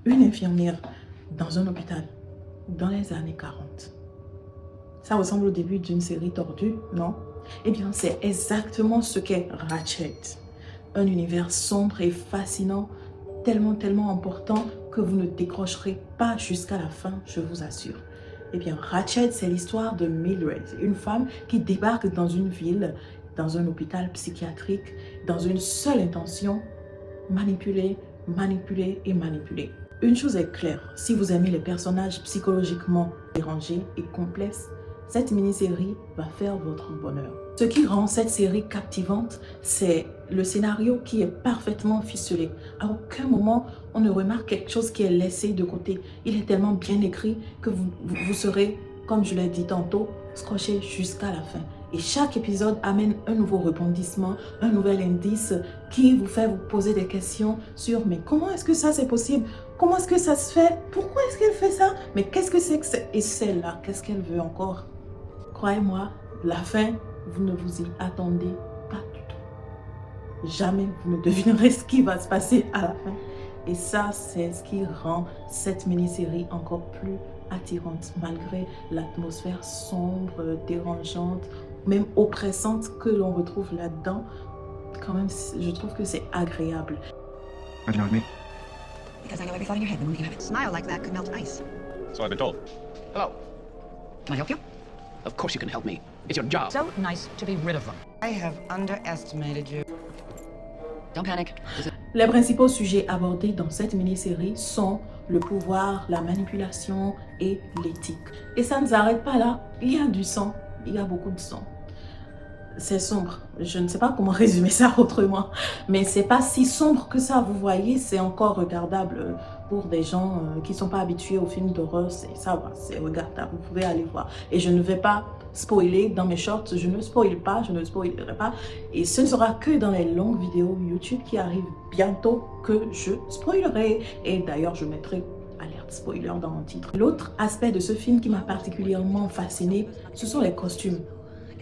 une infirmière dans un hôpital dans les années 40. Ça ressemble au début d'une série tordue, non? Eh bien, c'est exactement ce qu'est Ratched. Un univers sombre et fascinant, tellement important que vous ne décrocherez pas jusqu'à la fin, je vous assure. Eh bien, Ratched, c'est l'histoire de Mildred, une femme qui débarque dans une ville, dans un hôpital psychiatrique, dans une seule intention, manipuler, manipuler et manipuler. Une chose est claire, si vous aimez les personnages psychologiquement dérangés et complexes, cette mini-série va faire votre bonheur. Ce qui rend cette série captivante, c'est le scénario qui est parfaitement ficelé. À aucun moment, on ne remarque quelque chose qui est laissé de côté. Il est tellement bien écrit que vous serez, comme je l'ai dit tantôt, scotché jusqu'à la fin. Et chaque épisode amène un nouveau rebondissement, un nouvel indice qui vous fait vous poser des questions sur mais comment est-ce que ça c'est possible? Comment est-ce que ça se fait? Pourquoi est-ce qu'elle fait ça? Mais qu'est-ce que c'est que c'est? Et celle-là, qu'est-ce qu'elle veut encore? Croyez-moi, la fin, vous ne vous y attendez pas du tout. Jamais vous ne devinerez ce qui va se passer à la fin. Et ça, c'est ce qui rend cette mini-série encore plus attirante, malgré l'atmosphère sombre, dérangeante, même oppressante que l'on retrouve là-dedans. Quand même, je trouve que c'est agréable. How'd you know it was me? Because I know every thought in your head the moment you have it. Smile like that could melt ice. So I've been told. Hello. Can I help you? Of course you can help me. It's your job. So nice to be rid of them. I have underestimated you. Don't panic. Les principaux sujets abordés dans cette mini-série sont le pouvoir, la manipulation et l'éthique. Et ça ne s'arrête pas là. Il y a du sang. Il y a beaucoup de sang. C'est sombre. Je ne sais pas comment résumer ça autrement. Mais c'est pas si sombre que ça. Vous voyez, c'est encore regardable pour des gens qui ne sont pas habitués aux films d'horreur. Ça va, c'est regardable. Vous pouvez aller voir. Et je ne vais pas spoiler dans mes shorts. Je ne spoil pas, je ne spoilerai pas. Et ce ne sera que dans les longues vidéos YouTube qui arrivent bientôt que je spoilerai. Et d'ailleurs, je mettrai alerte spoiler dans mon titre. L'autre aspect de ce film qui m'a particulièrement fasciné, ce sont les costumes.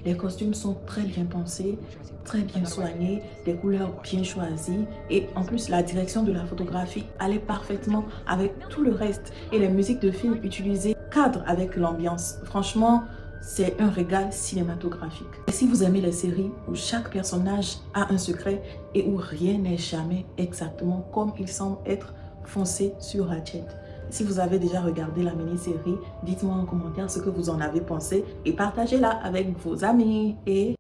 Les costumes sont très bien pensés, très bien soignés, des couleurs bien choisies et en plus la direction de la photographie allait parfaitement avec tout le reste et les musiques de film utilisées cadrent avec l'ambiance. Franchement, c'est un régal cinématographique. Et si vous aimez les séries où chaque personnage a un secret et où rien n'est jamais exactement comme il semble être, foncez sur Ratched. Si vous avez déjà regardé la mini-série, dites-moi en commentaire ce que vous en avez pensé et partagez-la avec vos amis. Et